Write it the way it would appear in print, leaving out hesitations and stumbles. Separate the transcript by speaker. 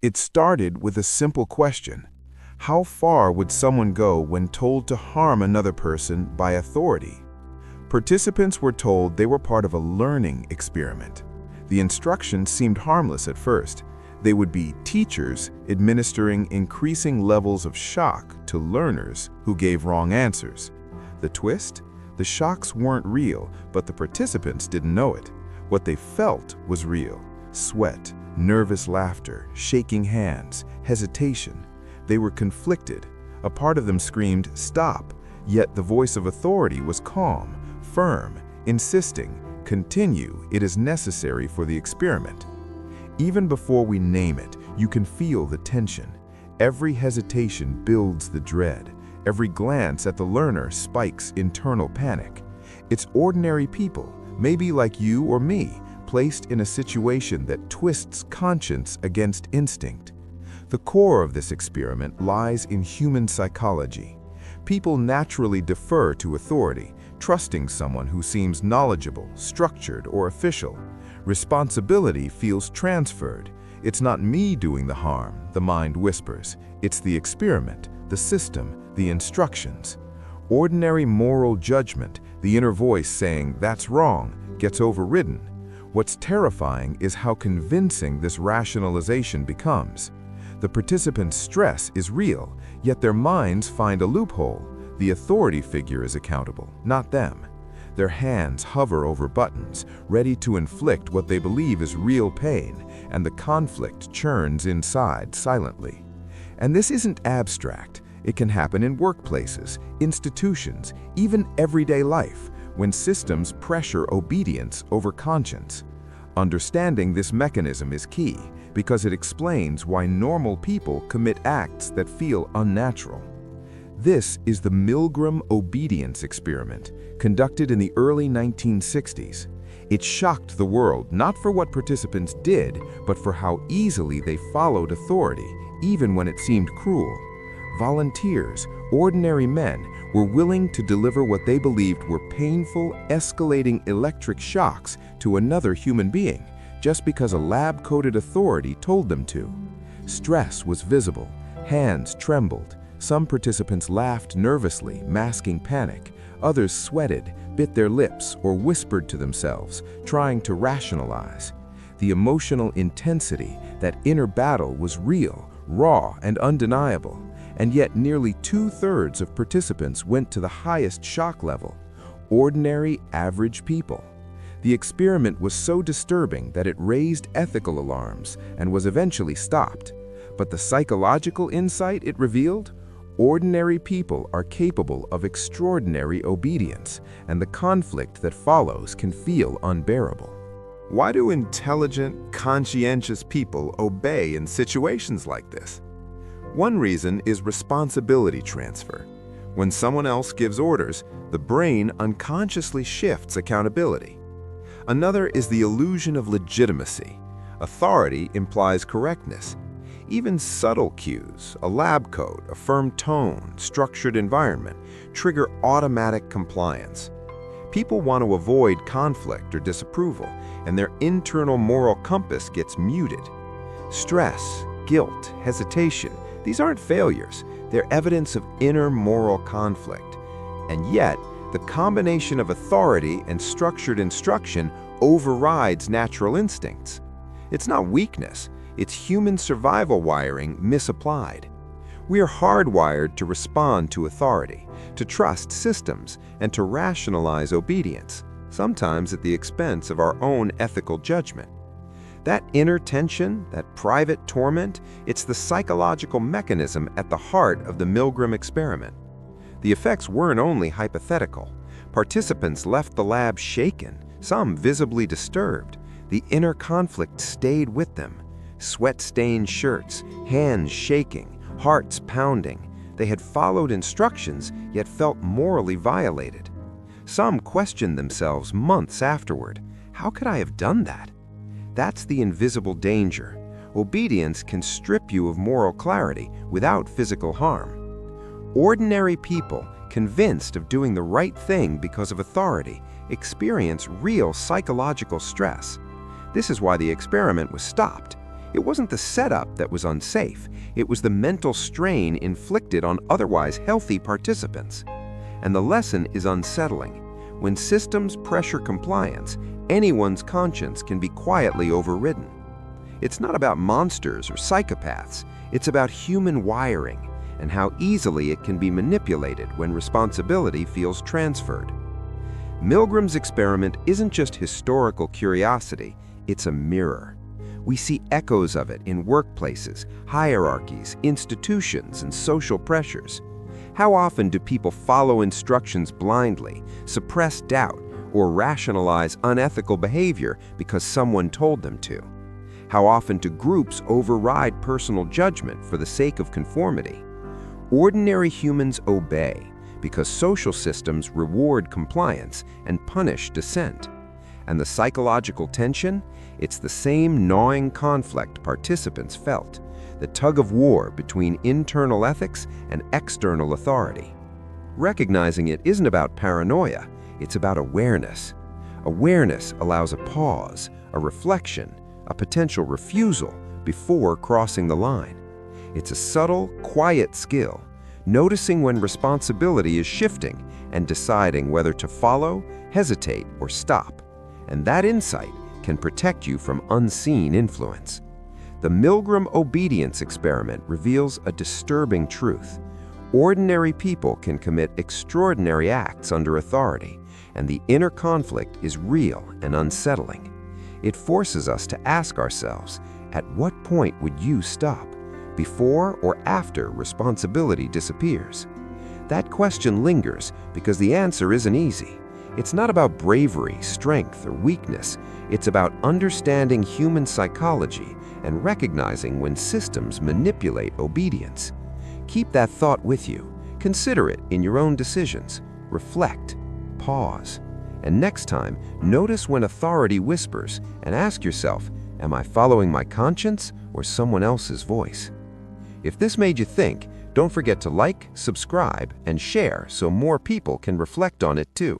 Speaker 1: It started with a simple question. How far would someone go when told to harm another person by authority? Participants were told they were part of a learning experiment. The instructions seemed harmless at first. They would be teachers administering increasing levels of shock to learners who gave wrong answers. The twist? The shocks weren't real, but the participants didn't know it. What they felt was real. Sweat, nervous laughter, shaking hands, hesitation. They were conflicted. A part of them screamed, "Stop!" Yet the voice of authority was calm, firm, insisting, "Continue, it is necessary for the experiment." Even before we name it, you can feel the tension. Every hesitation builds the dread. Every glance at the learner spikes internal panic. It's ordinary people, maybe like you or me, placed in a situation that twists conscience against instinct. The core of this experiment lies in human psychology. People naturally defer to authority, trusting someone who seems knowledgeable, structured, or official. Responsibility feels transferred. It's not me doing the harm, the mind whispers. It's the experiment, the system, the instructions. Ordinary moral judgment, the inner voice saying, "That's wrong," gets overridden. What's terrifying is how convincing this rationalization becomes. The participants' stress is real, yet their minds find a loophole. The authority figure is accountable, not them. Their hands hover over buttons, ready to inflict what they believe is real pain, and the conflict churns inside silently. And this isn't abstract. It can happen in workplaces, institutions, even everyday life, when systems pressure obedience over conscience. Understanding this mechanism is key, because it explains why normal people commit acts that feel unnatural. This is the Milgram Obedience Experiment, conducted in the early 1960s. It shocked the world not for what participants did, but for how easily they followed authority, even when it seemed cruel. Volunteers, ordinary men, were willing to deliver what they believed were painful, escalating electric shocks to another human being, just because a lab-coded authority told them to. Stress was visible, hands trembled. Some participants laughed nervously, masking panic. Others sweated, bit their lips, or whispered to themselves, trying to rationalize. The emotional intensity, that inner battle, was real, raw, and undeniable. And yet nearly 2/3 of participants went to the highest shock level. Ordinary, average people. The experiment was so disturbing that it raised ethical alarms and was eventually stopped. But the psychological insight it revealed? Ordinary people are capable of extraordinary obedience, and the conflict that follows can feel unbearable. Why do intelligent, conscientious people obey in situations like this? One reason is responsibility transfer. When someone else gives orders, the brain unconsciously shifts accountability. Another is the illusion of legitimacy. Authority implies correctness. Even subtle cues, a lab coat, a firm tone, structured environment, trigger automatic compliance. People want to avoid conflict or disapproval, and their internal moral compass gets muted. Stress, guilt, hesitation, these aren't failures. They're evidence of inner moral conflict. And yet, the combination of authority and structured instruction overrides natural instincts. It's not weakness. It's human survival wiring misapplied. We are hardwired to respond to authority, to trust systems, and to rationalize obedience, sometimes at the expense of our own ethical judgment. That inner tension, that private torment, it's the psychological mechanism at the heart of the Milgram experiment. The effects weren't only hypothetical. Participants left the lab shaken, some visibly disturbed. The inner conflict stayed with them. Sweat-stained shirts, hands shaking, hearts pounding. They had followed instructions, yet felt morally violated. Some questioned themselves months afterward. How could I have done that? That's the invisible danger. Obedience can strip you of moral clarity without physical harm. Ordinary people, convinced of doing the right thing because of authority, experience real psychological stress. This is why the experiment was stopped.
Speaker 2: It wasn't the setup that was unsafe, it was the mental strain inflicted on otherwise healthy participants. And the lesson is unsettling. When systems pressure compliance, anyone's conscience can be quietly overridden. It's not about monsters or psychopaths, it's about human wiring and how easily it can be manipulated when responsibility feels transferred. Milgram's experiment isn't just historical curiosity, it's a mirror. We see echoes of it in workplaces, hierarchies, institutions, and social pressures. How often do people follow instructions blindly, suppress doubt, or rationalize unethical behavior because someone told them to? How often do groups override personal judgment for the sake of conformity? Ordinary humans obey because social systems reward compliance and punish dissent. And the psychological tension? It's the same gnawing conflict participants felt, the tug-of-war between internal ethics and external authority. Recognizing it isn't about paranoia, it's about awareness. Awareness allows a pause, a reflection, a potential refusal before crossing the line. It's a subtle, quiet skill, noticing when responsibility is shifting and deciding whether to follow, hesitate, or stop. And that insight can protect you from unseen influence. The Milgram obedience experiment reveals a disturbing truth. Ordinary people can commit extraordinary acts under authority, and the inner conflict is real and unsettling. It forces us to ask ourselves, at what point would you stop? Before or after responsibility disappears? That question lingers because the answer isn't easy. It's not about bravery, strength, or weakness. It's about understanding human psychology and recognizing when systems manipulate obedience. Keep that thought with you. Consider it in your own decisions. Reflect. Pause. And next time, notice when authority whispers and ask yourself, am I following my conscience or someone else's voice? If this made you think, don't forget to like, subscribe, and share so more people can reflect on it too.